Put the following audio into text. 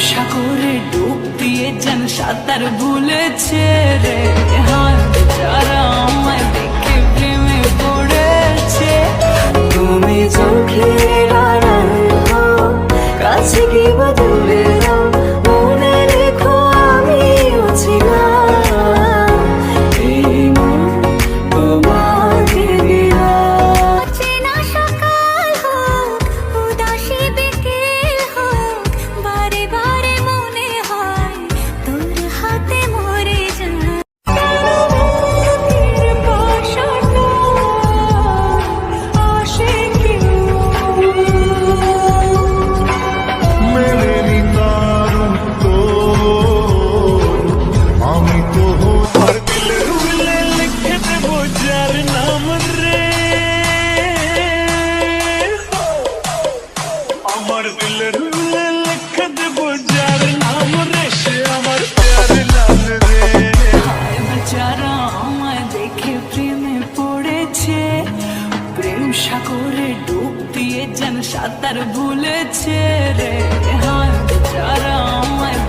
সাগরে ডুব দিয়ে যেন সাঁতার ভুলেছে রে। হায় বেচারা আমায় দেখে প্রেমে পড়েছে। তুমি চোখের আড়াল হও, কাছে কি বা দূরে যাও, মনে রেখো আমিও ছিলাম এই মন তোমাকে দিলাম। চেনা সকাল হোক, উদাসী বিকেল হোক, বারে বারে মনে হয় তোর হাতে মরে যায়। মেলেনি তার উত্তর, আমি তো আর দিলের উলে লিখে দেবো যার নাম রে। আমার দিলের উলে লিখে দেবো যার নাম রে, সে আমার প্যার লাল রে। হায় বেচারা আমায় দেখে প্রেমে পড়েছে। প্রেম সাগরে ডুব দিয়ে যেন সাঁতার ভুলেছে রে। হায় বেচারা আমায়